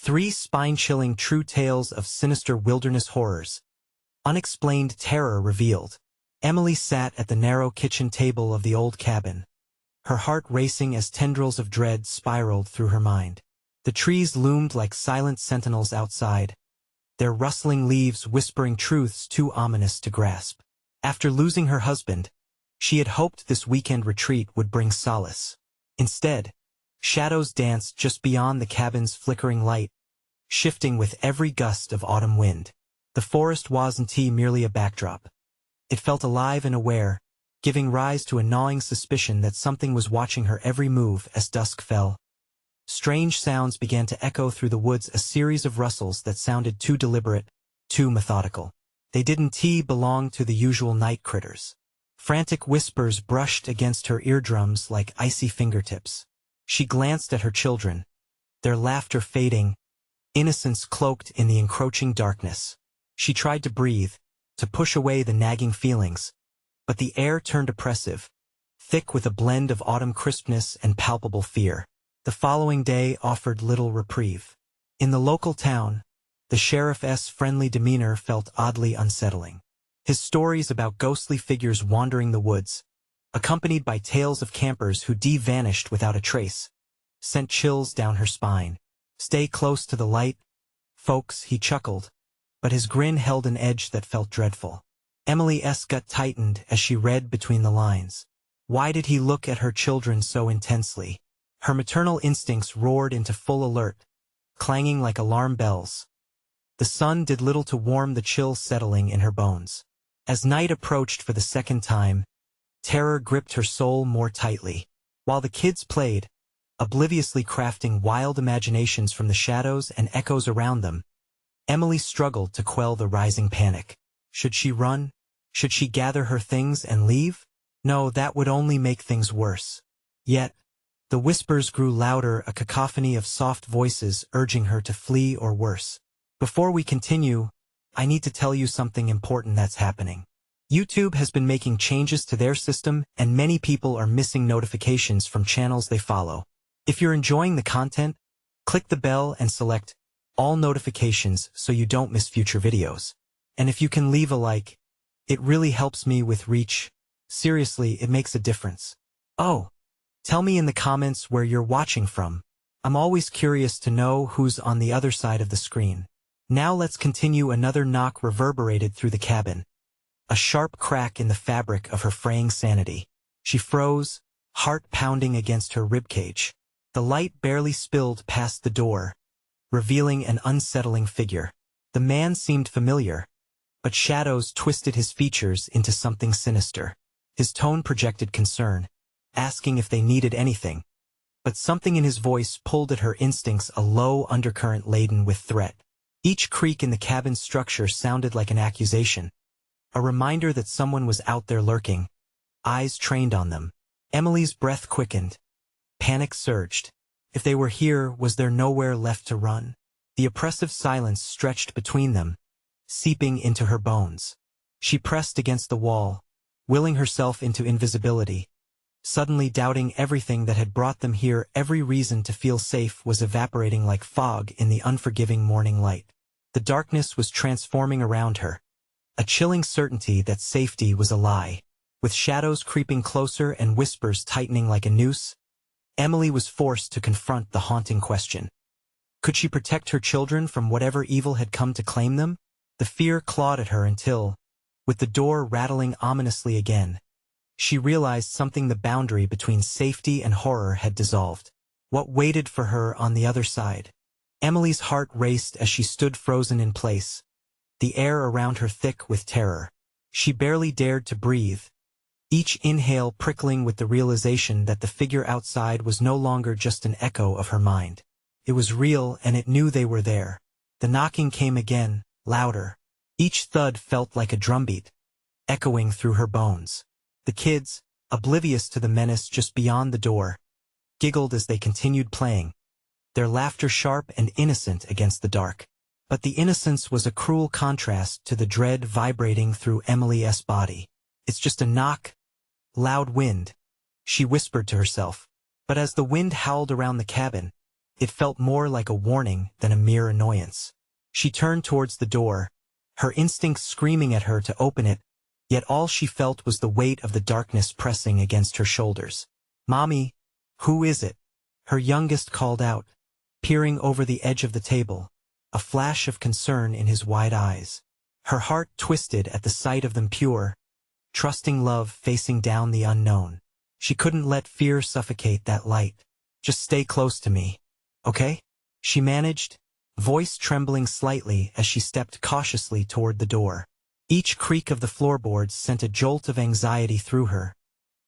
3 spine-chilling true tales of sinister wilderness horrors. Unexplained terror revealed. Emily sat at the narrow kitchen table of the old cabin, her heart racing as tendrils of dread spiraled through her mind. The trees loomed like silent sentinels outside, their rustling leaves whispering truths too ominous to grasp. After losing her husband, she had hoped this weekend retreat would bring solace. Instead, shadows danced just beyond the cabin's flickering light, shifting with every gust of autumn wind. The forest wasn't merely a backdrop. It felt alive and aware, giving rise to a gnawing suspicion that something was watching her every move as dusk fell. Strange sounds began to echo through the woods, a series of rustles that sounded too deliberate, too methodical. They didn't belong to the usual night critters. Frantic whispers brushed against her eardrums like icy fingertips. She glanced at her children, their laughter fading, innocence cloaked in the encroaching darkness. She tried to breathe, to push away the nagging feelings, but the air turned oppressive, thick with a blend of autumn crispness and palpable fear. The following day offered little reprieve. In the local town, the sheriff's friendly demeanor felt oddly unsettling. His stories about ghostly figures wandering the woods, accompanied by tales of campers who vanished without a trace, sent chills down her spine. "Stay close to the light, folks," he chuckled, but his grin held an edge that felt dreadful. Emily's gut tightened as she read between the lines. Why did he look at her children so intensely? Her maternal instincts roared into full alert, clanging like alarm bells. The sun did little to warm the chill settling in her bones. As night approached for the second time, terror gripped her soul more tightly. While the kids played, obliviously crafting wild imaginations from the shadows and echoes around them, Emily struggled to quell the rising panic. Should she run? Should she gather her things and leave? No, that would only make things worse. Yet, the whispers grew louder, a cacophony of soft voices urging her to flee or worse. Before we continue, I need to tell you something important that's happening. YouTube has been making changes to their system, and many people are missing notifications from channels they follow. If you're enjoying the content, click the bell and select all notifications so you don't miss future videos. And if you can leave a like, it really helps me with reach. Seriously, it makes a difference. Oh, tell me in the comments where you're watching from. I'm always curious to know who's on the other side of the screen. Now let's continue. Another knock reverberated through the cabin, a sharp crack in the fabric of her fraying sanity. She froze, heart pounding against her ribcage. The light barely spilled past the door, revealing an unsettling figure. The man seemed familiar, but shadows twisted his features into something sinister. His tone projected concern, asking if they needed anything, but something in his voice pulled at her instincts, a low undercurrent laden with threat. Each creak in the cabin's structure sounded like an accusation, a reminder that someone was out there lurking, eyes trained on them. Emily's breath quickened. Panic surged. If they were here, was there nowhere left to run? The oppressive silence stretched between them, seeping into her bones. She pressed against the wall, willing herself into invisibility, suddenly doubting everything that had brought them here. Every reason to feel safe was evaporating like fog in the unforgiving morning light. The darkness was transforming around her, a chilling certainty that safety was a lie. With shadows creeping closer and whispers tightening like a noose, Emily was forced to confront the haunting question. Could she protect her children from whatever evil had come to claim them? The fear clawed at her until, with the door rattling ominously again, she realized something: the boundary between safety and horror had dissolved. What waited for her on the other side? Emily's heart raced as she stood frozen in place, the air around her thick with terror. She barely dared to breathe, each inhale prickling with the realization that the figure outside was no longer just an echo of her mind. It was real, and it knew they were there. The knocking came again, louder. Each thud felt like a drumbeat, echoing through her bones. The kids, oblivious to the menace just beyond the door, giggled as they continued playing, their laughter sharp and innocent against the dark. But the innocence was a cruel contrast to the dread vibrating through Emily's body. It's just a knock. Loud wind, she whispered to herself. But as the wind howled around the cabin, It felt more like a warning than a mere annoyance. She turned towards the door, her instincts screaming at her to open it, yet all she felt was the weight of the darkness pressing against her shoulders. "Mommy, who is it?" her youngest called out, peering over the edge of the table, a flash of concern in his wide eyes. Her heart twisted at the sight of them, pure, trusting love facing down the unknown. She couldn't let fear suffocate that light. "Just stay close to me, okay?" she managed, voice trembling slightly as she stepped cautiously toward the door. Each creak of the floorboards sent a jolt of anxiety through her,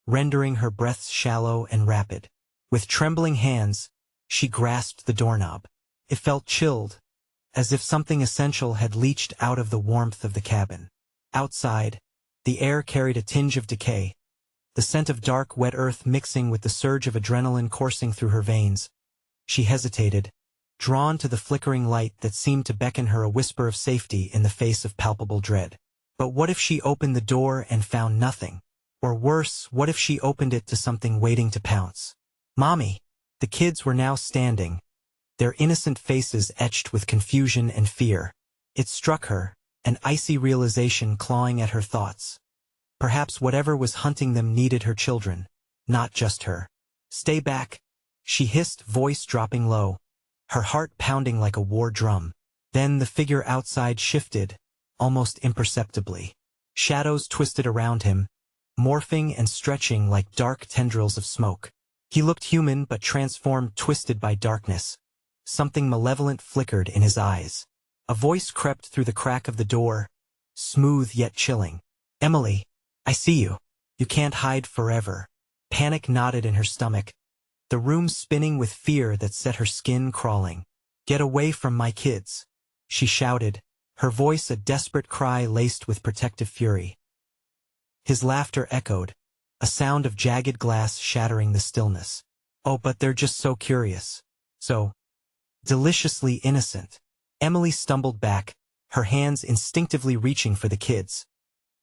rendering her breaths shallow and rapid. With trembling hands, she grasped the doorknob. It felt chilled, as if something essential had leached out of the warmth of the cabin. Outside, the air carried a tinge of decay, the scent of dark, wet earth mixing with the surge of adrenaline coursing through her veins. She hesitated, drawn to the flickering light that seemed to beckon her a whisper of safety in the face of palpable dread. But what if she opened the door and found nothing? Or worse, what if she opened it to something waiting to pounce? "Mommy!" The kids were now standing, their innocent faces etched with confusion and fear. It struck her, an icy realization clawing at her thoughts. Perhaps whatever was hunting them needed her children, not just her. "Stay back," she hissed, voice dropping low, her heart pounding like a war drum. Then the figure outside shifted, almost imperceptibly. Shadows twisted around him, morphing and stretching like dark tendrils of smoke. He looked human but transformed, twisted by darkness. Something malevolent flickered in his eyes. A voice crept through the crack of the door, smooth yet chilling. "Emily, I see you. You can't hide forever." Panic knotted in her stomach, the room spinning with fear that set her skin crawling. "Get away from my kids," she shouted, her voice a desperate cry laced with protective fury. His laughter echoed, a sound of jagged glass shattering the stillness. "Oh, but they're just so curious. So deliciously innocent." Emily stumbled back, her hands instinctively reaching for the kids,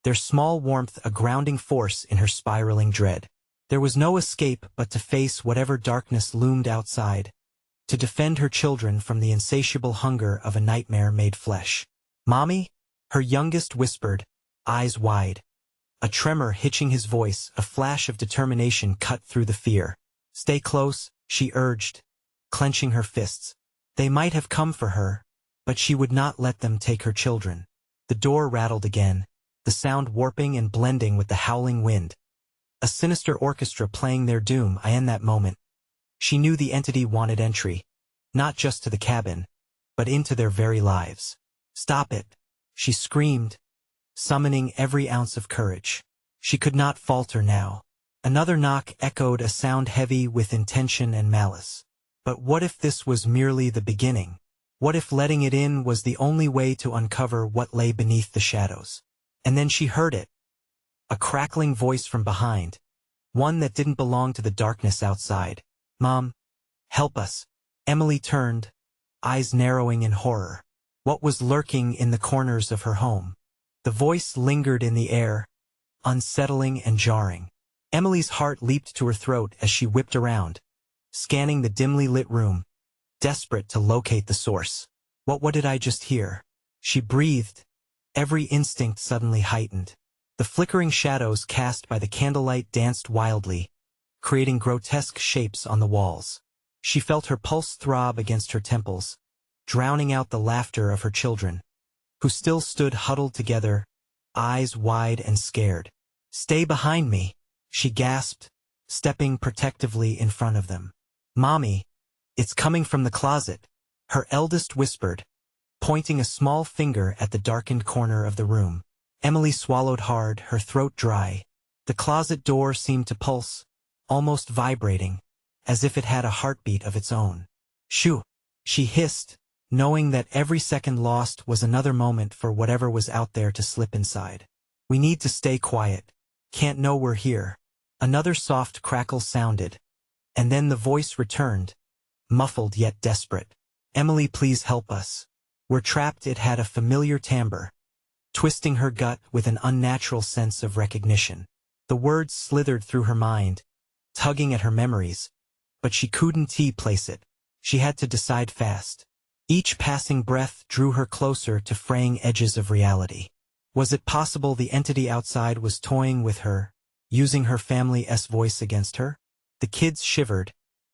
their small warmth a grounding force in her spiraling dread. There was no escape but to face whatever darkness loomed outside, to defend her children from the insatiable hunger of a nightmare made flesh. "Mommy?" her youngest whispered, eyes wide. A tremor hitching his voice, a flash of determination cut through the fear. "Stay close," she urged, clenching her fists. They might have come for her, but she would not let them take her children. The door rattled again, the sound warping and blending with the howling wind. A sinister orchestra playing their doom. In that moment, she knew the entity wanted entry, not just to the cabin, but into their very lives. "Stop it," she screamed, summoning every ounce of courage. She could not falter now. Another knock echoed, a sound heavy with intention and malice. But what if this was merely the beginning? What if letting it in was the only way to uncover what lay beneath the shadows? And then she heard it. A crackling voice from behind, one that didn't belong to the darkness outside. "Mom, help us." Emily turned, eyes narrowing in horror. What was lurking in the corners of her home? The voice lingered in the air, unsettling and jarring. Emily's heart leaped to her throat as she whipped around, scanning the dimly lit room, desperate to locate the source. What did I just hear?" she breathed, every instinct suddenly heightened. The flickering shadows cast by the candlelight danced wildly, creating grotesque shapes on the walls. She felt her pulse throb against her temples, drowning out the laughter of her children, who still stood huddled together, eyes wide and scared. "Stay behind me," she gasped, stepping protectively in front of them. "Mommy, it's coming from the closet," her eldest whispered, pointing a small finger at the darkened corner of the room. Emily swallowed hard, her throat dry. The closet door seemed to pulse, almost vibrating, as if it had a heartbeat of its own. "Shoo!" she hissed, knowing that every second lost was another moment for whatever was out there to slip inside. "We need to stay quiet. Can't know we're here." Another soft crackle sounded, and then the voice returned, muffled yet desperate. "Emily, please help us. We're trapped." It had a familiar timbre, twisting her gut with an unnatural sense of recognition. The words slithered through her mind, tugging at her memories, but she couldn't place it. She had to decide fast. Each passing breath drew her closer to fraying edges of reality. Was it possible the entity outside was toying with her, using her family's voice against her? The kids shivered,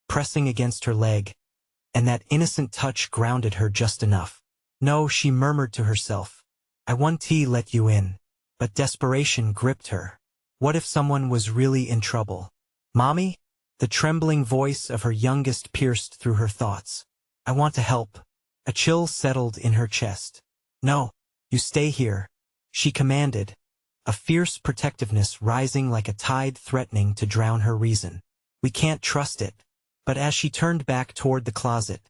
pressing against her leg, and that innocent touch grounded her just enough. No, she murmured to herself. I want to let you in. But desperation gripped her. What if someone was really in trouble? Mommy? The trembling voice of her youngest pierced through her thoughts. I want to help. A chill settled in her chest. No, you stay here, she commanded, a fierce protectiveness rising like a tide threatening to drown her reason. We can't trust it. But as she turned back toward the closet,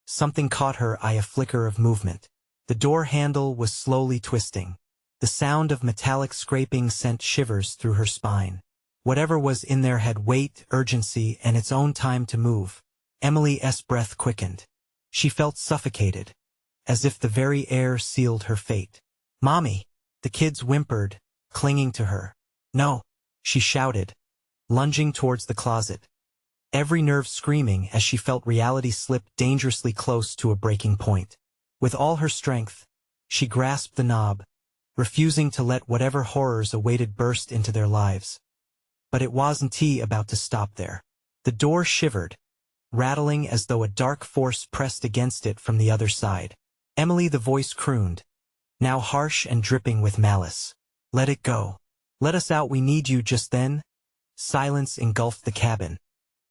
something caught her eye, a flicker of movement. The door handle was slowly twisting. The sound of metallic scraping sent shivers through her spine. Whatever was in there had weight, urgency, and its own time to move. Emily's breath quickened. She felt suffocated, as if the very air sealed her fate. Mommy! The kids whimpered, clinging to her. No! She shouted, lunging towards the closet, every nerve screaming as she felt reality slip dangerously close to a breaking point. With all her strength, she grasped the knob, refusing to let whatever horrors awaited burst into their lives. But it wasn't about to stop there. The door shivered, rattling as though a dark force pressed against it from the other side. Emily, the voice crooned, now harsh and dripping with malice. Let it go. Let us out, we need you. Just then, silence engulfed the cabin,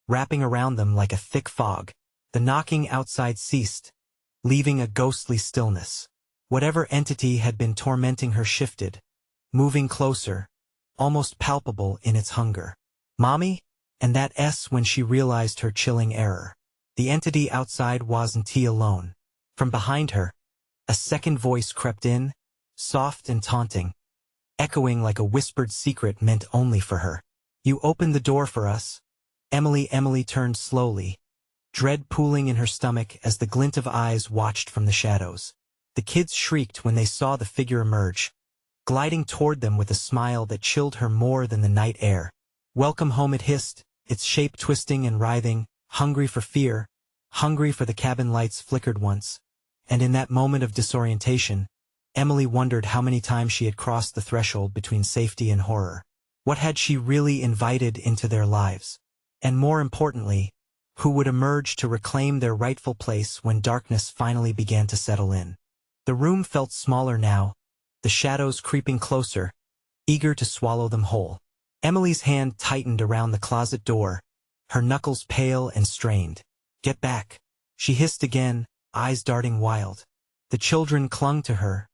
wrapping around them like a thick fog. The knocking outside ceased, leaving a ghostly stillness. Whatever entity had been tormenting her shifted, moving closer, almost palpable in its hunger. Mommy? And that S when she realized her chilling error. The entity outside wasn't alone. From behind her, a second voice crept in, soft and taunting, echoing like a whispered secret meant only for her. You opened the door for us. Emily turned slowly, dread pooling in her stomach as the glint of eyes watched from the shadows. The kids shrieked when they saw the figure emerge, gliding toward them with a smile that chilled her more than the night air. Welcome home, it hissed, its shape twisting and writhing, hungry for fear, hungry for the cabin lights flickered once. And in that moment of disorientation, Emily wondered how many times she had crossed the threshold between safety and horror. What had she really invited into their lives? And more importantly, who would emerge to reclaim their rightful place when darkness finally began to settle in? The room felt smaller now, the shadows creeping closer, eager to swallow them whole. Emily's hand tightened around the closet door, her knuckles pale and strained. Get back, she hissed again, eyes darting wild. The children clung to her,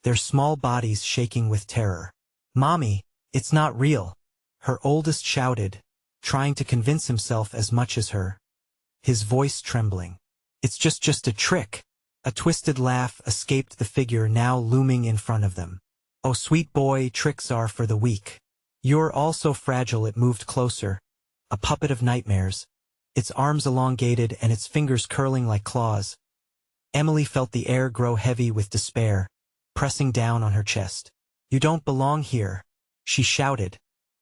their small bodies shaking with terror. Mommy, it's not real, her oldest shouted, trying to convince himself as much as her, his voice trembling. It's just a trick. A twisted laugh escaped the figure now looming in front of them. Oh sweet boy, tricks are for the weak. You're all so fragile. It moved closer, a puppet of nightmares, its arms elongated and its fingers curling like claws. Emily felt the air grow heavy with despair, pressing down on her chest. You don't belong here, she shouted,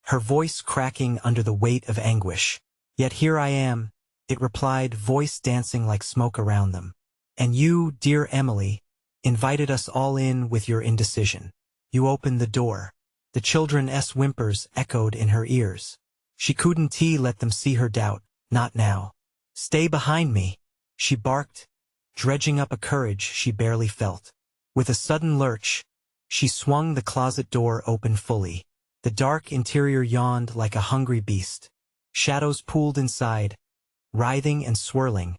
her voice cracking under the weight of anguish. Yet here I am, it replied, voice dancing like smoke around them. And you, dear Emily, invited us all in with your indecision. You opened the door. The children's whimpers echoed in her ears. She couldn't let them see her doubt, not now. Stay behind me, she barked, dredging up a courage she barely felt. With a sudden lurch, she swung the closet door open fully. The dark interior yawned like a hungry beast. Shadows pooled inside, writhing and swirling,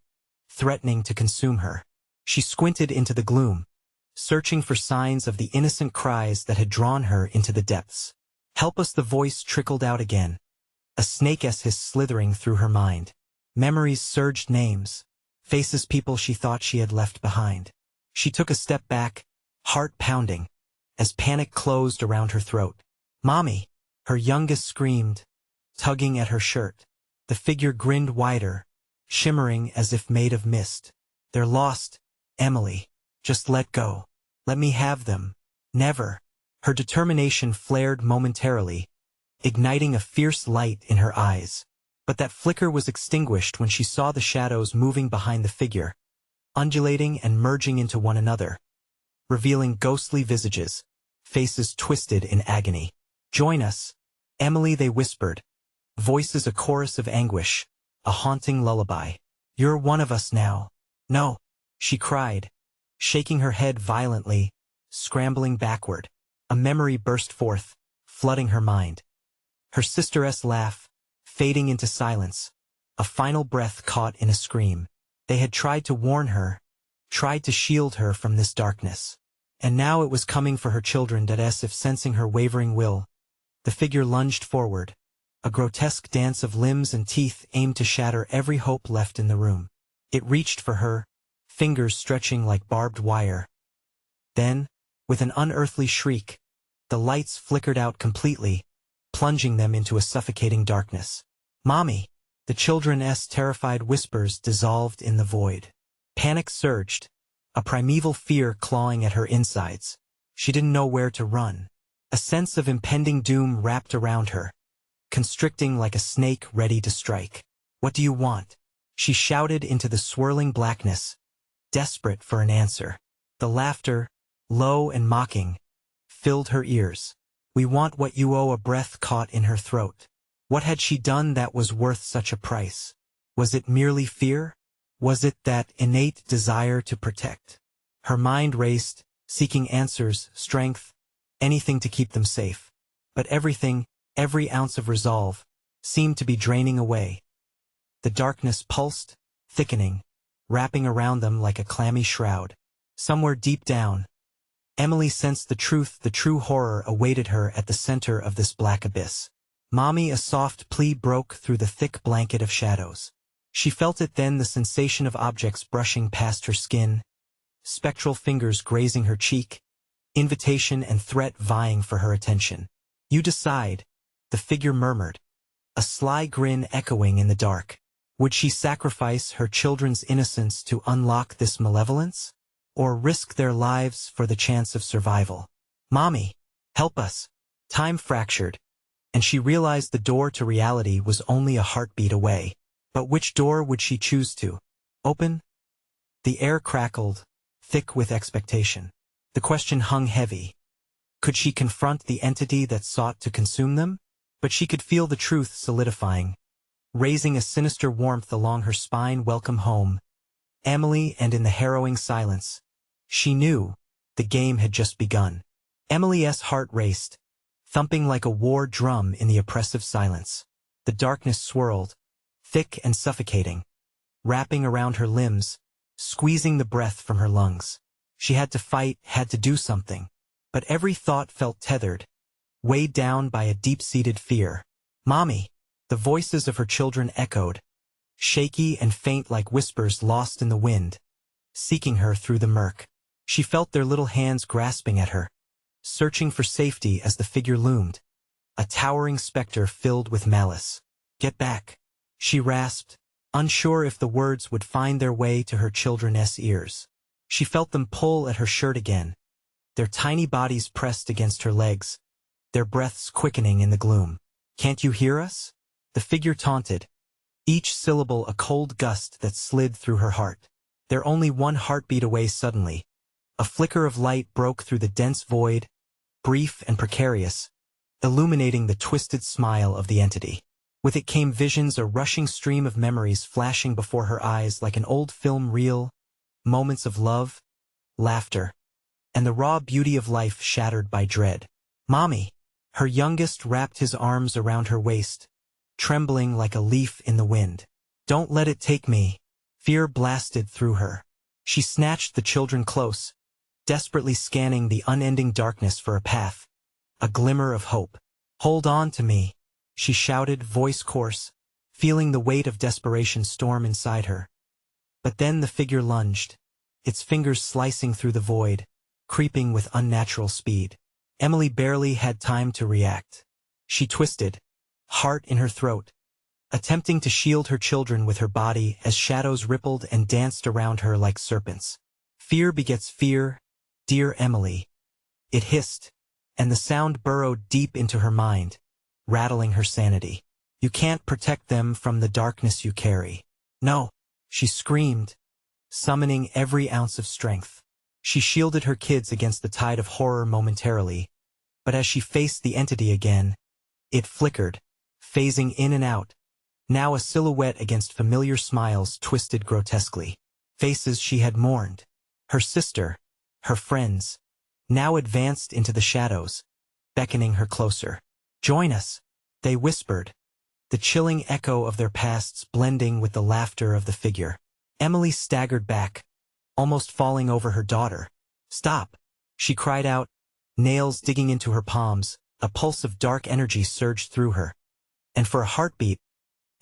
threatening to consume her. She squinted into the gloom, searching for signs of the innocent cries that had drawn her into the depths. Help us, the voice trickled out again, a snake's hiss slithering through her mind. Memories surged, names, faces, people she thought she had left behind. She took a step back, heart pounding, as panic closed around her throat. Mommy, her youngest screamed, tugging at her shirt. The figure grinned wider, shimmering as if made of mist. They're lost, Emily. Just let go. Let me have them. Never. Her determination flared momentarily, igniting a fierce light in her eyes. But that flicker was extinguished when she saw the shadows moving behind the figure, undulating and merging into one another, revealing ghostly visages, faces twisted in agony. "Join us, Emily," they whispered, voices a chorus of anguish, a haunting lullaby. "You're one of us now." "No," she cried, shaking her head violently, scrambling backward. A memory burst forth, flooding her mind. Her sister's laugh, fading into silence, a final breath caught in a scream. They had tried to warn her, tried to shield her from this darkness. And now it was coming for her children, as if sensing her wavering will. The figure lunged forward, a grotesque dance of limbs and teeth aimed to shatter every hope left in the room. It reached for her, fingers stretching like barbed wire. Then, with an unearthly shriek, the lights flickered out completely, plunging them into a suffocating darkness. "Mommy!" The children's terrified whispers dissolved in the void. Panic surged, a primeval fear clawing at her insides. She didn't know where to run. A sense of impending doom wrapped around her, constricting like a snake ready to strike. "What do you want?" she shouted into the swirling blackness, desperate for an answer. The laughter, low and mocking, filled her ears. "We want what you owe." A breath caught in her throat. What had she done that was worth such a price? Was it merely fear? Was it that innate desire to protect? Her mind raced, seeking answers, strength, anything to keep them safe. But everything, every ounce of resolve, seemed to be draining away. The darkness pulsed, thickening, wrapping around them like a clammy shroud. Somewhere deep down, Emily sensed the truth. The true horror awaited her at the center of this black abyss. "Mommy!" A soft plea broke through the thick blanket of shadows. She felt it then, the sensation of objects brushing past her skin, spectral fingers grazing her cheek, invitation and threat vying for her attention. "You decide," the figure murmured, a sly grin echoing in the dark. Would she sacrifice her children's innocence to unlock this malevolence? Or risk their lives for the chance of survival? "Mommy, help us!" Time fractured, and she realized the door to reality was only a heartbeat away. But which door would she choose to open? The air crackled, thick with expectation. The question hung heavy. Could she confront the entity that sought to consume them? But she could feel the truth solidifying, raising a sinister warmth along her spine. "Welcome home, Emily." And in the harrowing silence, she knew the game had just begun. Emily's heart raced, thumping like a war drum in the oppressive silence. The darkness swirled, thick and suffocating, wrapping around her limbs, squeezing the breath from her lungs. She had to fight, had to do something. But every thought felt tethered, weighed down by a deep-seated fear. "Mommy!" The voices of her children echoed, shaky and faint like whispers lost in the wind, seeking her through the murk. She felt their little hands grasping at her, searching for safety as the figure loomed, a towering specter filled with malice. "Get back," she rasped, unsure if the words would find their way to her children's ears. She felt them pull at her shirt again, their tiny bodies pressed against her legs, their breaths quickening in the gloom. "Can't you hear us?" The figure taunted, each syllable a cold gust that slid through her heart. They're only one heartbeat away. Suddenly, a flicker of light broke through the dense void, brief and precarious, illuminating the twisted smile of the entity. With it came visions, a rushing stream of memories flashing before her eyes like an old film reel, moments of love, laughter, and the raw beauty of life shattered by dread. "Mommy!" Her youngest wrapped his arms around her waist, trembling like a leaf in the wind. "Don't let it take me." Fear blasted through her. She snatched the children close, desperately scanning the unending darkness for a path, a glimmer of hope. "Hold on to me," she shouted, voice coarse, feeling the weight of desperation storm inside her. But then the figure lunged, its fingers slicing through the void, creeping with unnatural speed. Emily barely had time to react. She twisted, heart in her throat, attempting to shield her children with her body as shadows rippled and danced around her like serpents. "Fear begets fear, dear Emily," it hissed, and the sound burrowed deep into her mind, rattling her sanity. You can't protect them from the darkness you carry. No, she screamed, summoning every ounce of strength. She shielded her kids against the tide of horror momentarily, but as she faced the entity again, it flickered, phasing in and out, now a silhouette against familiar smiles twisted grotesquely. Faces she had mourned. Her sister, her friends, now advanced into the shadows, beckoning her closer. "Join us," they whispered, the chilling echo of their pasts blending with the laughter of the figure. Emily staggered back, almost falling over her daughter. "Stop," she cried out, nails digging into her palms. A pulse of dark energy surged through her, and for a heartbeat,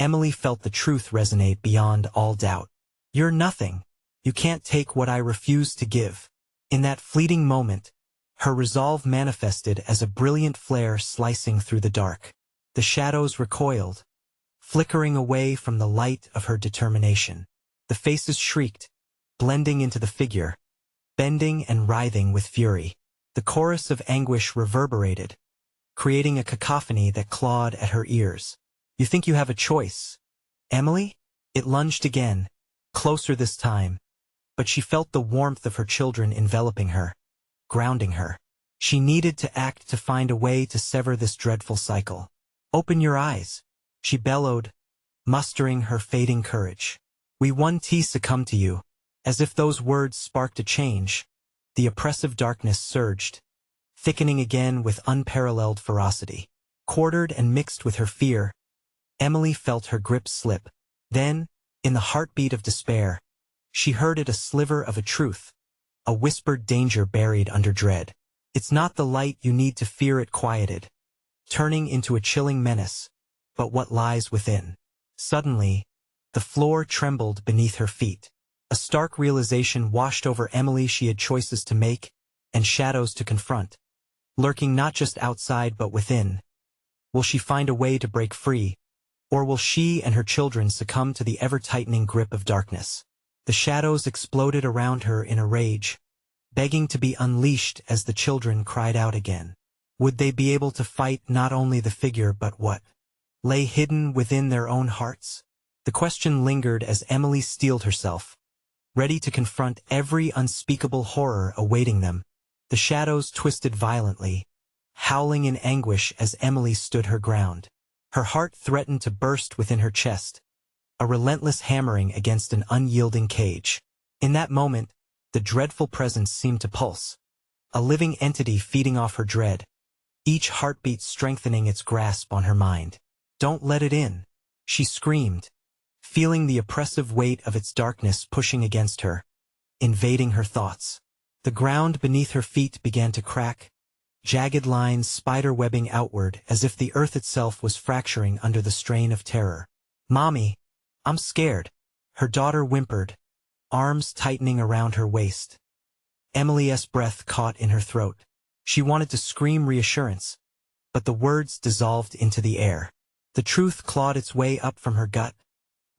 Emily felt the truth resonate beyond all doubt. "You're nothing. You can't take what I refuse to give." In that fleeting moment, her resolve manifested as a brilliant flare slicing through the dark. The shadows recoiled, flickering away from the light of her determination. The faces shrieked, blending into the figure, bending and writhing with fury. The chorus of anguish reverberated, creating a cacophony that clawed at her ears. "You think you have a choice, Emily?" It lunged again, closer this time, but she felt the warmth of her children enveloping her, grounding her. She needed to act to find a way to sever this dreadful cycle. "Open your eyes," she bellowed, mustering her fading courage. "We won't succumb to you." As if those words sparked a change, the oppressive darkness surged, thickening again with unparalleled ferocity. Quartered and mixed with her fear, Emily felt her grip slip. Then, in the heartbeat of despair, she heard it, a sliver of a truth, a whispered danger buried under dread. "It's not the light you need to fear," it quieted, turning into a chilling menace, "but what lies within." Suddenly, the floor trembled beneath her feet. A stark realization washed over Emily. She had choices to make, and shadows to confront, lurking not just outside but within. Will she find a way to break free, or will she and her children succumb to the ever-tightening grip of darkness? The shadows exploded around her in a rage, begging to be unleashed as the children cried out again. Would they be able to fight not only the figure but what lay hidden within their own hearts? The question lingered as Emily steeled herself, ready to confront every unspeakable horror awaiting them. The shadows twisted violently, howling in anguish as Emily stood her ground. Her heart threatened to burst within her chest, a relentless hammering against an unyielding cage. In that moment, the dreadful presence seemed to pulse, a living entity feeding off her dread, each heartbeat strengthening its grasp on her mind. "Don't let it in," she screamed, feeling the oppressive weight of its darkness pushing against her, invading her thoughts. The ground beneath her feet began to crack, jagged lines spider-webbing outward as if the earth itself was fracturing under the strain of terror. "Mommy, I'm scared," her daughter whimpered, arms tightening around her waist. Emily's breath caught in her throat. She wanted to scream reassurance, but the words dissolved into the air. The truth clawed its way up from her gut.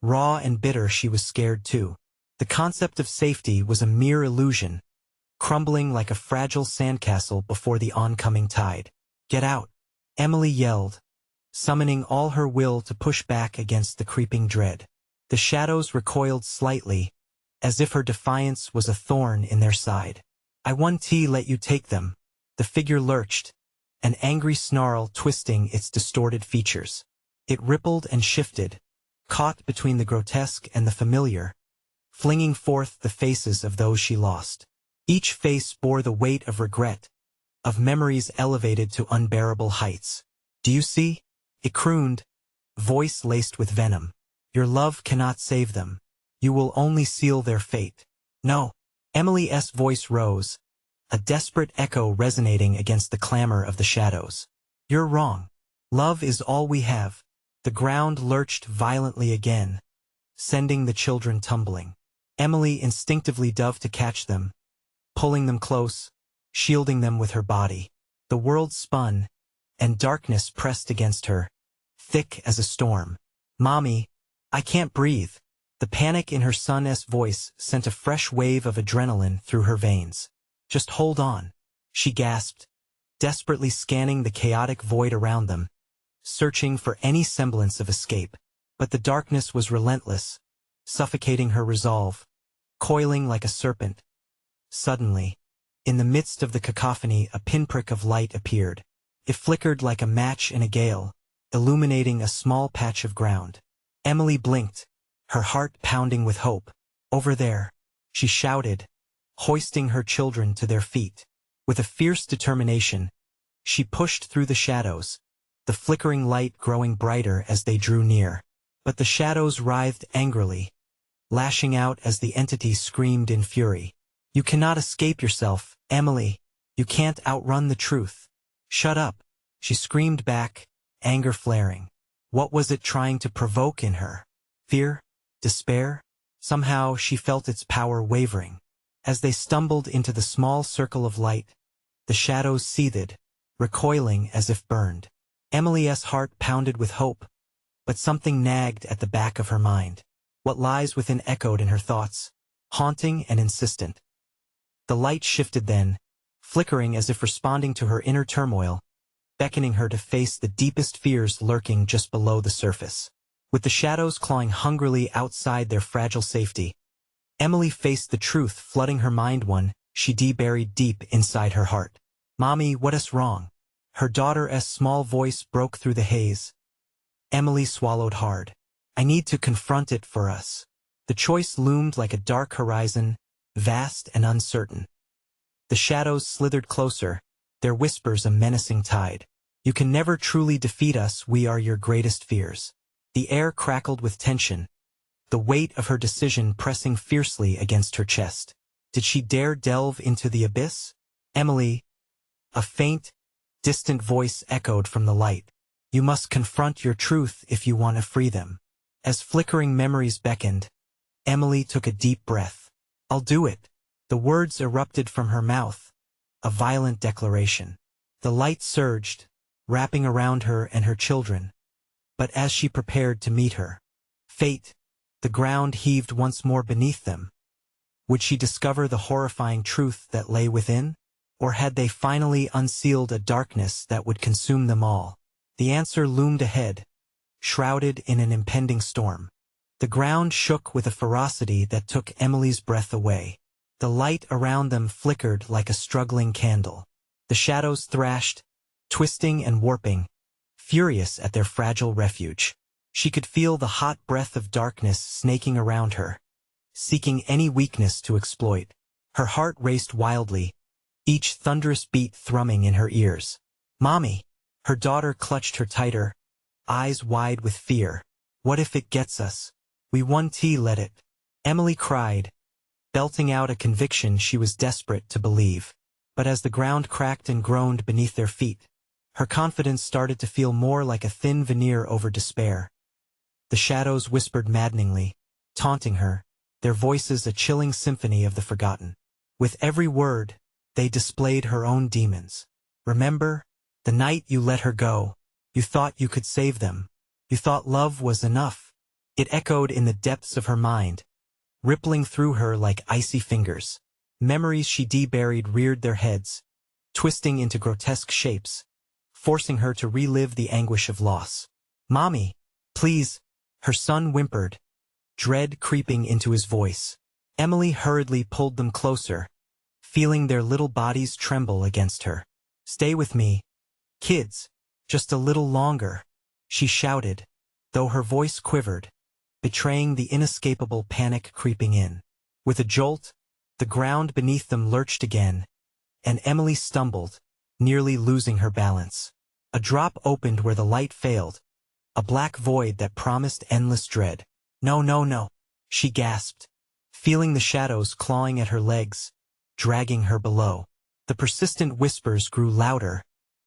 Raw and bitter, she was scared too. The concept of safety was a mere illusion, crumbling like a fragile sandcastle before the oncoming tide. "Get out," Emily yelled, summoning all her will to push back against the creeping dread. The shadows recoiled slightly, as if her defiance was a thorn in their side. "I won't let you take them," the figure lurched, an angry snarl twisting its distorted features. It rippled and shifted, caught between the grotesque and the familiar, flinging forth the faces of those she lost. Each face bore the weight of regret, of memories elevated to unbearable heights. "Do you see?" it crooned, voice laced with venom. "Your love cannot save them. You will only seal their fate." "No." Emily's voice rose, a desperate echo resonating against the clamor of the shadows. "You're wrong. Love is all we have." The ground lurched violently again, sending the children tumbling. Emily instinctively dove to catch them, pulling them close, shielding them with her body. The world spun, and darkness pressed against her, thick as a storm. "Mommy, I can't breathe." The panic in her son's voice sent a fresh wave of adrenaline through her veins. "Just hold on," she gasped, desperately scanning the chaotic void around them, searching for any semblance of escape. But the darkness was relentless, suffocating her resolve, coiling like a serpent. Suddenly, in the midst of the cacophony, a pinprick of light appeared. It flickered like a match in a gale, illuminating a small patch of ground. Emily blinked, her heart pounding with hope. "Over there," she shouted, hoisting her children to their feet. With a fierce determination, she pushed through the shadows, the flickering light growing brighter as they drew near. But the shadows writhed angrily, lashing out as the entity screamed in fury. "You cannot escape yourself, Emily. You can't outrun the truth." "Shut up," she screamed back, anger flaring. What was it trying to provoke in her? Fear? Despair? Somehow she felt its power wavering. As they stumbled into the small circle of light, the shadows seethed, recoiling as if burned. Emily's heart pounded with hope, but something nagged at the back of her mind. What lies within echoed in her thoughts, haunting and insistent. The light shifted then, flickering as if responding to her inner turmoil, beckoning her to face the deepest fears lurking just below the surface. With the shadows clawing hungrily outside their fragile safety, Emily faced the truth flooding her mind, one she buried deep inside her heart. "Mommy, what is wrong?" Her daughter's small voice broke through the haze. Emily swallowed hard. "I need to confront it for us." The choice loomed like a dark horizon, vast and uncertain. The shadows slithered closer, their whispers a menacing tide. "You can never truly defeat us, we are your greatest fears." The air crackled with tension, the weight of her decision pressing fiercely against her chest. Did she dare delve into the abyss? "Emily," a faint, distant voice echoed from the light. "You must confront your truth if you want to free them." As flickering memories beckoned, Emily took a deep breath. "I'll do it." The words erupted from her mouth, a violent declaration. The light surged, wrapping around her and her children. But as she prepared to meet her fate, the ground heaved once more beneath them. Would she discover the horrifying truth that lay within? Or had they finally unsealed a darkness that would consume them all? The answer loomed ahead, shrouded in an impending storm. The ground shook with a ferocity that took Emily's breath away. The light around them flickered like a struggling candle. The shadows thrashed, twisting and warping, furious at their fragile refuge. She could feel the hot breath of darkness snaking around her, seeking any weakness to exploit. Her heart raced wildly, each thunderous beat thrumming in her ears. "Mommy!" Her daughter clutched her tighter, eyes wide with fear. "What if it gets us? We won't let it." Emily cried, belting out a conviction she was desperate to believe. But as the ground cracked and groaned beneath their feet, her confidence started to feel more like a thin veneer over despair. The shadows whispered maddeningly, taunting her, their voices a chilling symphony of the forgotten. With every word, they displayed her own demons. "Remember? The night you let her go. You thought you could save them. You thought love was enough." It echoed in the depths of her mind, rippling through her like icy fingers. Memories she buried reared their heads, twisting into grotesque shapes, forcing her to relive the anguish of loss. "Mommy, please," her son whimpered, dread creeping into his voice. Emily hurriedly pulled them closer, feeling their little bodies tremble against her. "Stay with me, kids, just a little longer," she shouted, though her voice quivered, betraying the inescapable panic creeping in. With a jolt, the ground beneath them lurched again, and Emily stumbled, nearly losing her balance. A drop opened where the light failed, a black void that promised endless dread. "No, no, no," she gasped, feeling the shadows clawing at her legs, dragging her below. The persistent whispers grew louder,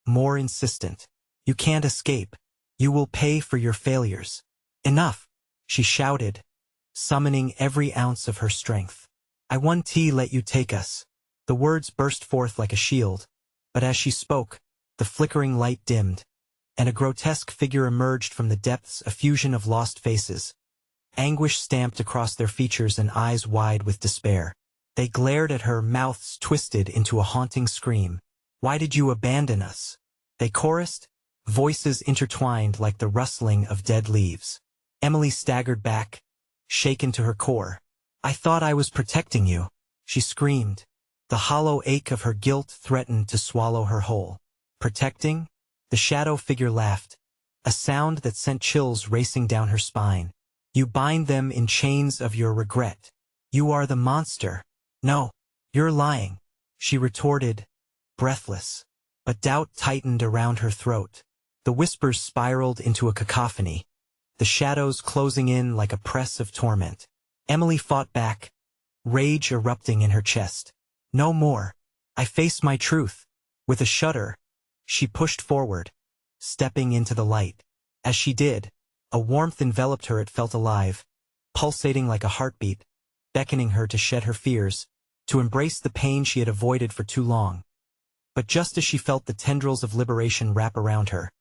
more insistent. "You can't escape. You will pay for your failures." "Enough," she shouted, summoning every ounce of her strength. "I won't let you take us." The words burst forth like a shield, but as she spoke, the flickering light dimmed, and a grotesque figure emerged from the depths, a fusion of lost faces. Anguish stamped across their features and eyes wide with despair. They glared at her, mouths twisted into a haunting scream. "Why did you abandon us?" they chorused, voices intertwined like the rustling of dead leaves. Emily staggered back, shaken to her core. "I thought I was protecting you," she screamed. The hollow ache of her guilt threatened to swallow her whole. "Protecting?" The shadow figure laughed, a sound that sent chills racing down her spine. "You bind them in chains of your regret. You are the monster." "No, you're lying," she retorted, breathless. But doubt tightened around her throat. The whispers spiraled into a cacophony, the shadows closing in like a press of torment. Emily fought back, rage erupting in her chest. "No more. I face my truth." With a shudder, she pushed forward, stepping into the light. As she did, a warmth enveloped her. It felt alive, pulsating like a heartbeat, beckoning her to shed her fears, to embrace the pain she had avoided for too long. But just as she felt the tendrils of liberation wrap around her,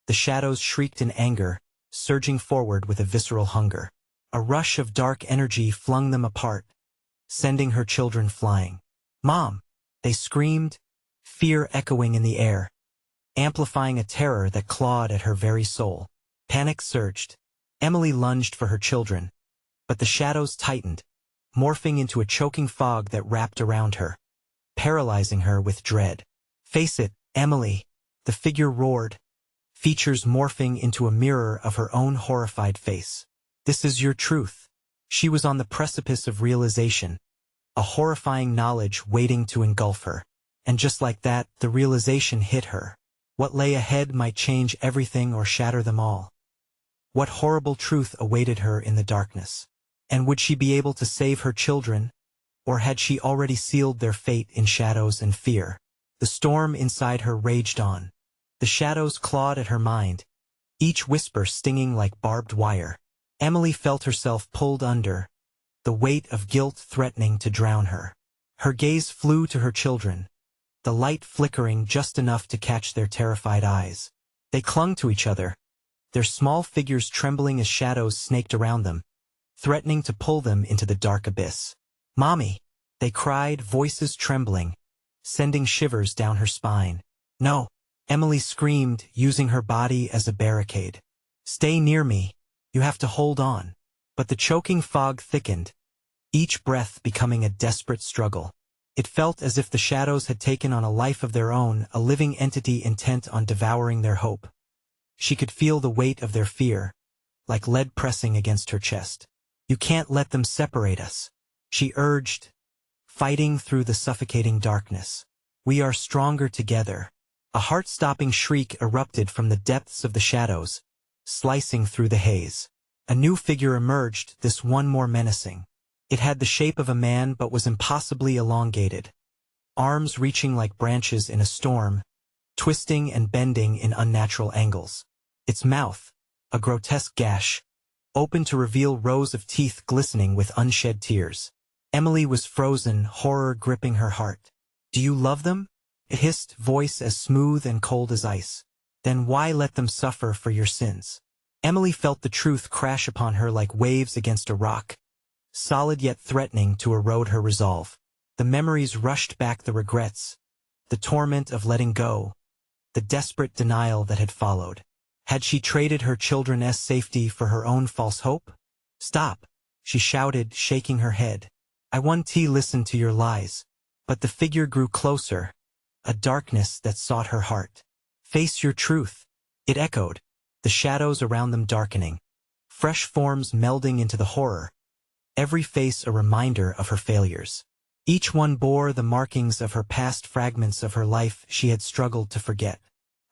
the shadows shrieked in anger, surging forward with a visceral hunger. A rush of dark energy flung them apart, sending her children flying. "Mom!" they screamed, fear echoing in the air, amplifying a terror that clawed at her very soul. Panic surged. Emily lunged for her children, but the shadows tightened, morphing into a choking fog that wrapped around her, paralyzing her with dread. "Face it, Emily," the figure roared, features morphing into a mirror of her own horrified face. "This is your truth." She was on the precipice of realization, a horrifying knowledge waiting to engulf her. And just like that, the realization hit her. What lay ahead might change everything or shatter them all. What horrible truth awaited her in the darkness? And would she be able to save her children, or had she already sealed their fate in shadows and fear? The storm inside her raged on. The shadows clawed at her mind, each whisper stinging like barbed wire. Emily felt herself pulled under, the weight of guilt threatening to drown her. Her gaze flew to her children, the light flickering just enough to catch their terrified eyes. They clung to each other, their small figures trembling as shadows snaked around them, threatening to pull them into the dark abyss. "Mommy!" they cried, voices trembling, sending shivers down her spine. "No!" Emily screamed, using her body as a barricade. "Stay near me. You have to hold on." But the choking fog thickened, each breath becoming a desperate struggle. It felt as if the shadows had taken on a life of their own, a living entity intent on devouring their hope. She could feel the weight of their fear, like lead pressing against her chest. "You can't let them separate us," she urged, fighting through the suffocating darkness. "We are stronger together." A heart-stopping shriek erupted from the depths of the shadows, slicing through the haze. A new figure emerged, this one more menacing. It had the shape of a man but was impossibly elongated, arms reaching like branches in a storm, twisting and bending in unnatural angles. Its mouth, a grotesque gash, opened to reveal rows of teeth glistening with unshed tears. Emily was frozen, horror gripping her heart. "Do you love them?" It hissed, voice as smooth and cold as ice. "Then why let them suffer for your sins?" Emily felt the truth crash upon her like waves against a rock, solid yet threatening to erode her resolve. The memories rushed back, the regrets, the torment of letting go, the desperate denial that had followed. Had she traded her children's safety for her own false hope? "Stop!" she shouted, shaking her head. "I won't listen to your lies." But the figure grew closer, a darkness that sought her heart. "Face your truth," it echoed, the shadows around them darkening, fresh forms melding into the horror, every face a reminder of her failures. Each one bore the markings of her past, fragments of her life she had struggled to forget.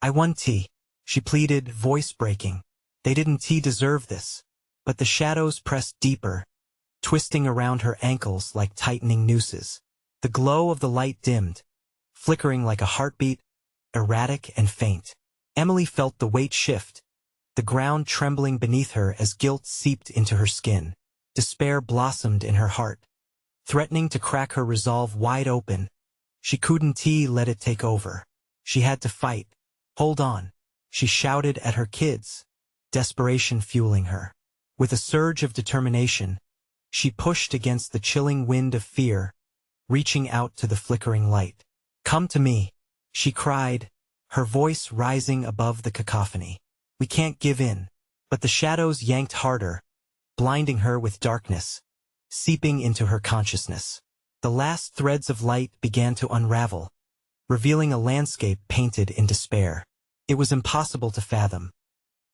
"I want," she pleaded, voice breaking. They didn't deserve this. But the shadows pressed deeper, twisting around her ankles like tightening nooses. The glow of the light dimmed, flickering like a heartbeat, erratic and faint. Emily felt the weight shift, the ground trembling beneath her as guilt seeped into her skin. Despair blossomed in her heart, threatening to crack her resolve wide open. She couldn't let it take over. She had to fight. "Hold on," she shouted at her kids, desperation fueling her. With a surge of determination, she pushed against the chilling wind of fear, reaching out to the flickering light. "Come to me," she cried, her voice rising above the cacophony. "We can't give in." But the shadows yanked harder, blinding her with darkness, seeping into her consciousness. The last threads of light began to unravel, revealing a landscape painted in despair. It was impossible to fathom.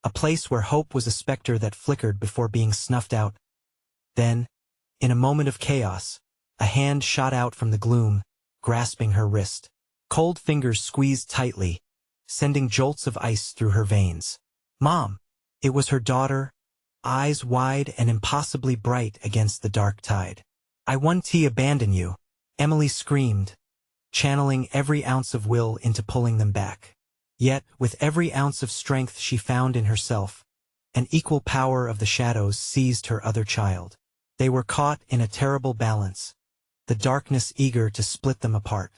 A place where hope was a specter that flickered before being snuffed out. Then, in a moment of chaos, a hand shot out from the gloom, grasping her wrist. Cold fingers squeezed tightly, sending jolts of ice through her veins. "Mom!" It was her daughter, eyes wide and impossibly bright against the dark tide. "I won't abandon you," Emily screamed, channeling every ounce of will into pulling them back. Yet, with every ounce of strength she found in herself, an equal power of the shadows seized her other child. They were caught in a terrible balance, the darkness eager to split them apart.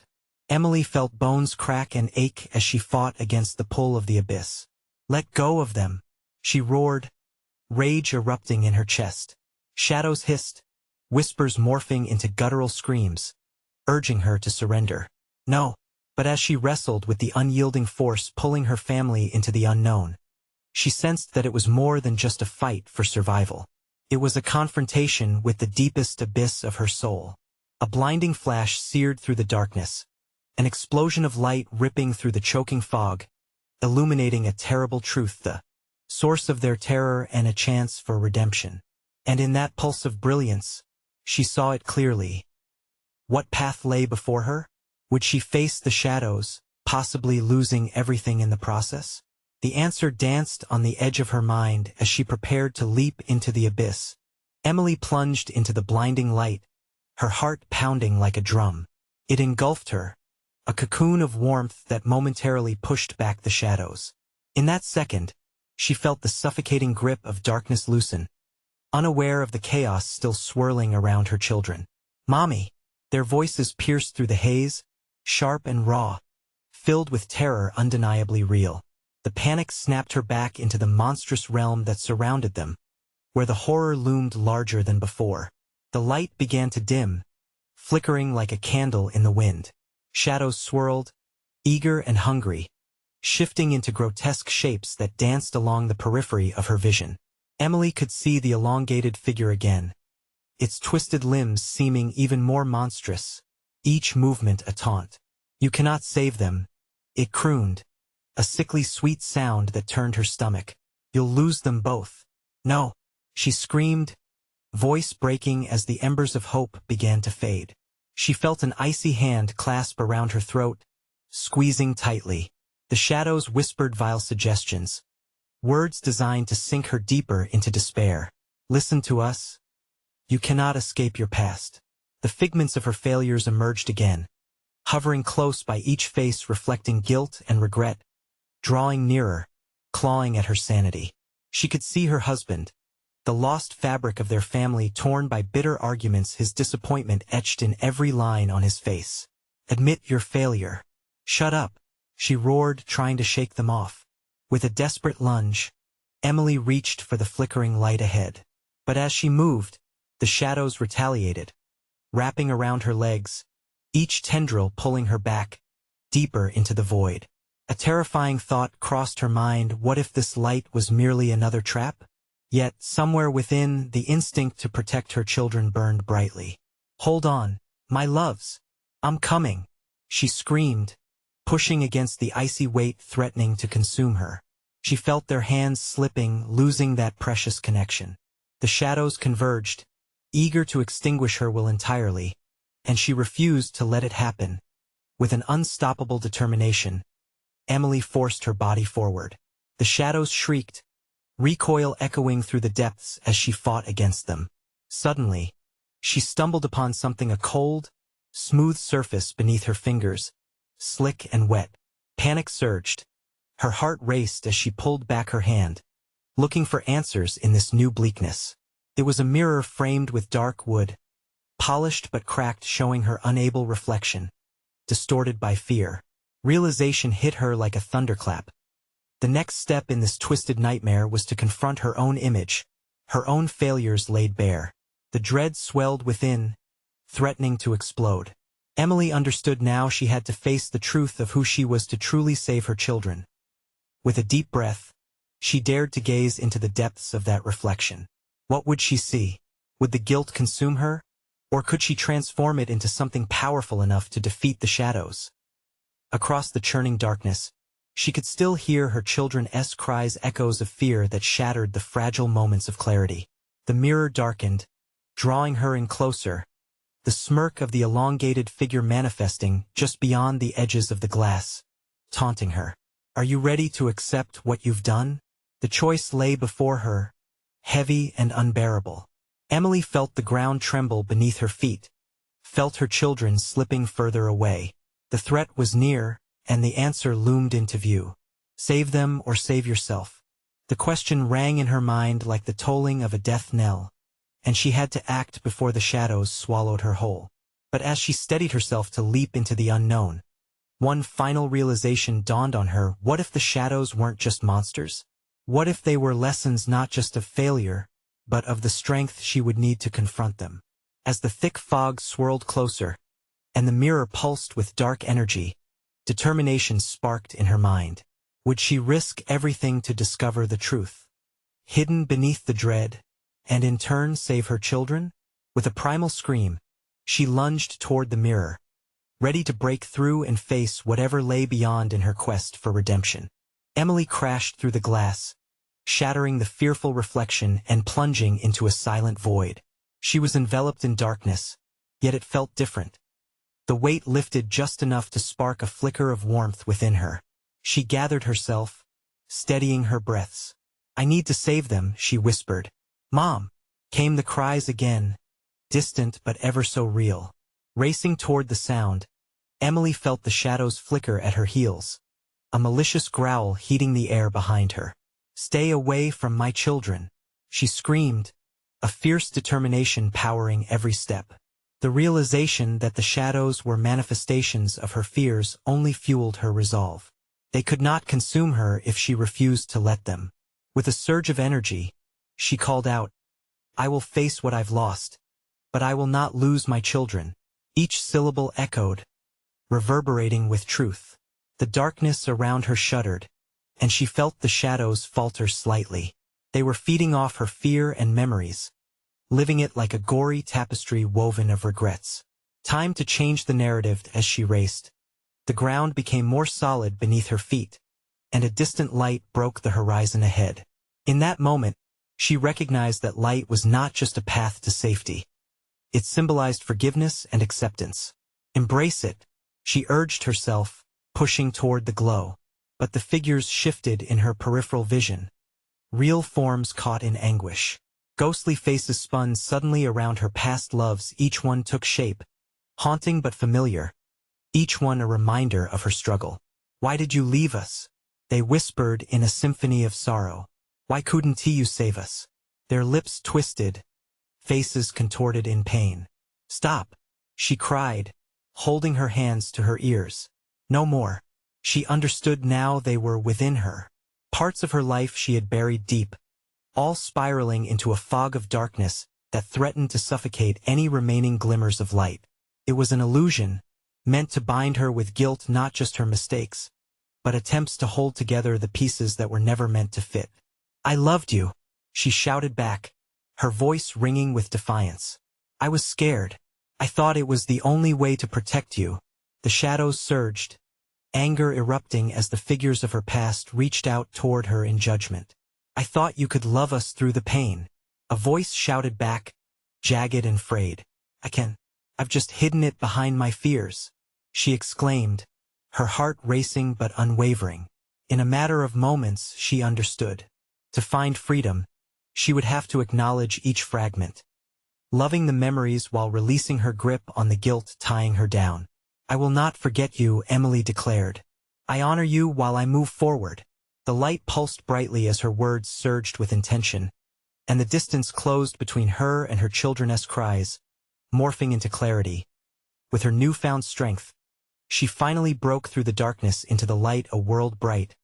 Emily felt bones crack and ache as she fought against the pull of the abyss. "Let go of them," she roared, rage erupting in her chest. Shadows hissed, whispers morphing into guttural screams, urging her to surrender. No. But as she wrestled with the unyielding force pulling her family into the unknown, she sensed that it was more than just a fight for survival. It was a confrontation with the deepest abyss of her soul. A blinding flash seared through the darkness, an explosion of light ripping through the choking fog, illuminating a terrible truth, the source of their terror and a chance for redemption. And in that pulse of brilliance, she saw it clearly. What path lay before her? Would she face the shadows, possibly losing everything in the process? The answer danced on the edge of her mind as she prepared to leap into the abyss. Emily plunged into the blinding light, her heart pounding like a drum. It engulfed her, a cocoon of warmth that momentarily pushed back the shadows. In that second, she felt the suffocating grip of darkness loosen, unaware of the chaos still swirling around her children. "Mommy!" Their voices pierced through the haze, sharp and raw, filled with terror undeniably real. The panic snapped her back into the monstrous realm that surrounded them, where the horror loomed larger than before. The light began to dim, flickering like a candle in the wind. Shadows swirled, eager and hungry, shifting into grotesque shapes that danced along the periphery of her vision. Emily could see the elongated figure again, its twisted limbs seeming even more monstrous, each movement a taunt. "You cannot save them," it crooned, a sickly sweet sound that turned her stomach. "You'll lose them both." "No," she screamed, voice breaking as the embers of hope began to fade. She felt an icy hand clasp around her throat, squeezing tightly. The shadows whispered vile suggestions, words designed to sink her deeper into despair. "Listen to us. You cannot escape your past." The figments of her failures emerged again, hovering close by each face reflecting guilt and regret, drawing nearer, clawing at her sanity. She could see her husband, the lost fabric of their family torn by bitter arguments, his disappointment etched in every line on his face. "Admit your failure." "Shut up," she roared, trying to shake them off. With a desperate lunge, Emily reached for the flickering light ahead. But as she moved, the shadows retaliated, wrapping around her legs, each tendril pulling her back, deeper into the void. A terrifying thought crossed her mind: what if this light was merely another trap? Yet, somewhere within, the instinct to protect her children burned brightly. "Hold on, my loves. I'm coming," she screamed, pushing against the icy weight threatening to consume her. She felt their hands slipping, losing that precious connection. The shadows converged, eager to extinguish her will entirely, and she refused to let it happen. With an unstoppable determination, Emily forced her body forward. The shadows shrieked, recoil echoing through the depths as she fought against them. Suddenly, she stumbled upon something, a cold, smooth surface beneath her fingers, slick and wet. Panic surged. Her heart raced as she pulled back her hand, looking for answers in this new bleakness. It was a mirror framed with dark wood, polished but cracked, showing her unable reflection, distorted by fear. Realization hit her like a thunderclap. The next step in this twisted nightmare was to confront her own image, her own failures laid bare. The dread swelled within, threatening to explode. Emily understood now she had to face the truth of who she was to truly save her children. With a deep breath, she dared to gaze into the depths of that reflection. What would she see? Would the guilt consume her? Or could she transform it into something powerful enough to defeat the shadows? Across the churning darkness, she could still hear her children's cries, echoes of fear that shattered the fragile moments of clarity. The mirror darkened, drawing her in closer, the smirk of the elongated figure manifesting just beyond the edges of the glass, taunting her. Are you ready to accept what you've done? The choice lay before her, heavy and unbearable. Emily felt the ground tremble beneath her feet, felt her children slipping further away. The threat was near, and the answer loomed into view. Save them or save yourself. The question rang in her mind like the tolling of a death knell, and she had to act before the shadows swallowed her whole. But as she steadied herself to leap into the unknown, one final realization dawned on her. What if the shadows weren't just monsters? What if they were lessons not just of failure, but of the strength she would need to confront them? As the thick fog swirled closer, and the mirror pulsed with dark energy, determination sparked in her mind. Would she risk everything to discover the truth, hidden beneath the dread, and in turn save her children? With a primal scream, she lunged toward the mirror, ready to break through and face whatever lay beyond in her quest for redemption. Emily crashed through the glass, shattering the fearful reflection and plunging into a silent void. She was enveloped in darkness, yet it felt different. The weight lifted just enough to spark a flicker of warmth within her. She gathered herself, steadying her breaths. I need to save them, she whispered. Mom! Came the cries again, distant but ever so real. Racing toward the sound, Emily felt the shadows flicker at her heels, a malicious growl heating the air behind her. Stay away from my children, she screamed, a fierce determination powering every step. The realization that the shadows were manifestations of her fears only fueled her resolve. They could not consume her if she refused to let them. With a surge of energy, she called out, I will face what I've lost, but I will not lose my children. Each syllable echoed, reverberating with truth. The darkness around her shuddered, and she felt the shadows falter slightly. They were feeding off her fear and memories, living it like a gory tapestry woven of regrets. Time to change the narrative. As she raced, the ground became more solid beneath her feet, and a distant light broke the horizon ahead. In that moment, she recognized that light was not just a path to safety. It symbolized forgiveness and acceptance. Embrace it, she urged herself, pushing toward the glow. But the figures shifted in her peripheral vision. Real forms caught in anguish. Ghostly faces spun suddenly around her past loves. Each one took shape, haunting but familiar, each one a reminder of her struggle. Why did you leave us? They whispered in a symphony of sorrow. Why couldn't you save us? Their lips twisted, faces contorted in pain. Stop, she cried, holding her hands to her ears. No more. She understood now. They were within her. Parts of her life she had buried deep, all spiraling into a fog of darkness that threatened to suffocate any remaining glimmers of light. It was an illusion, meant to bind her with guilt, not just her mistakes, but attempts to hold together the pieces that were never meant to fit. I loved you, she shouted back, her voice ringing with defiance. I was scared. I thought it was the only way to protect you. The shadows surged, anger erupting as the figures of her past reached out toward her in judgment. I thought you could love us through the pain. A voice shouted back, jagged and frayed. I've just hidden it behind my fears, she exclaimed, her heart racing but unwavering. In a matter of moments she understood. To find freedom, she would have to acknowledge each fragment, loving the memories while releasing her grip on the guilt tying her down. I will not forget you, Emily declared. I honor you while I move forward. The light pulsed brightly as her words surged with intention, and the distance closed between her and her children's cries, morphing into clarity. With her newfound strength, she finally broke through the darkness into the light, a world bright,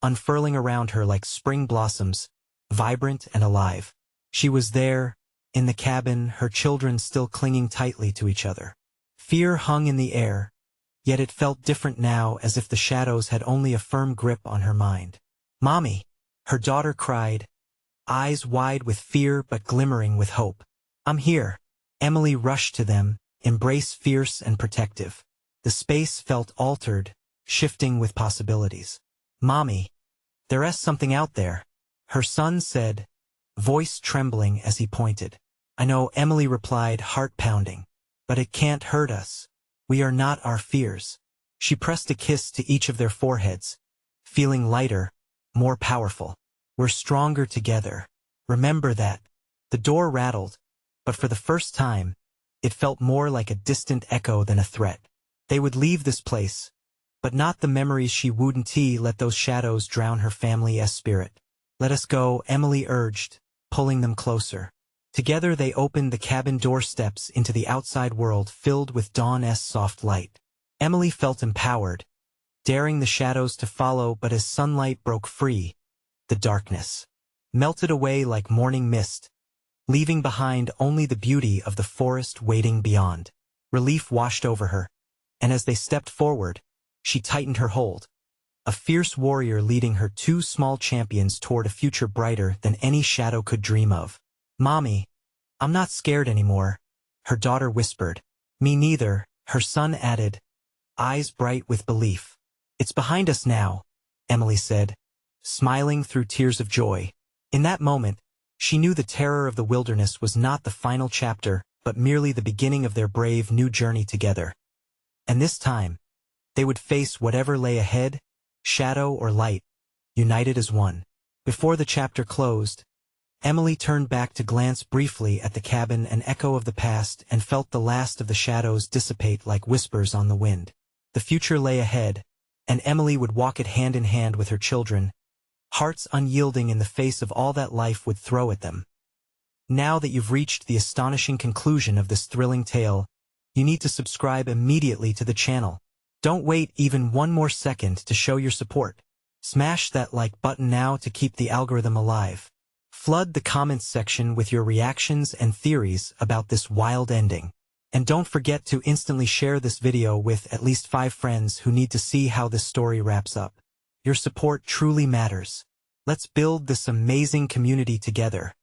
unfurling around her like spring blossoms, vibrant and alive. She was there, in the cabin, her children still clinging tightly to each other. Fear hung in the air, yet it felt different now, as if the shadows had only a firm grip on her mind. "Mommy!" her daughter cried, eyes wide with fear but glimmering with hope. "I'm here." Emily rushed to them, embrace fierce and protective. The space felt altered, shifting with possibilities. "Mommy, there's something out there," her son said, voice trembling as he pointed. "I know," Emily replied, heart pounding. "But it can't hurt us. We are not our fears." She pressed a kiss to each of their foreheads, feeling lighter, more powerful. "We're stronger together. Remember that." The door rattled, but for the first time, it felt more like a distant echo than a threat. They would leave this place, but not the memories she wouldn't let those shadows drown her family's spirit. "Let us go," Emily urged, pulling them closer. Together they opened the cabin doorsteps into the outside world filled with dawn's soft light. Emily felt empowered, daring the shadows to follow, but as sunlight broke free, the darkness melted away like morning mist, leaving behind only the beauty of the forest waiting beyond. Relief washed over her, and as they stepped forward, she tightened her hold, a fierce warrior leading her two small champions toward a future brighter than any shadow could dream of. "Mommy, I'm not scared anymore," her daughter whispered. "Me neither," her son added, eyes bright with belief. "It's behind us now," Emily said, smiling through tears of joy. In that moment, she knew the terror of the wilderness was not the final chapter, but merely the beginning of their brave new journey together. And this time, they would face whatever lay ahead, shadow or light, united as one. Before the chapter closed, Emily turned back to glance briefly at the cabin, an echo of the past, and felt the last of the shadows dissipate like whispers on the wind. The future lay ahead, and Emily would walk it hand in hand with her children, hearts unyielding in the face of all that life would throw at them. Now that you've reached the astonishing conclusion of this thrilling tale, you need to subscribe immediately to the channel. Don't wait even one more second to show your support. Smash that like button now to keep the algorithm alive. Flood the comments section with your reactions and theories about this wild ending. And don't forget to instantly share this video with at least 5 friends who need to see how this story wraps up. Your support truly matters. Let's build this amazing community together.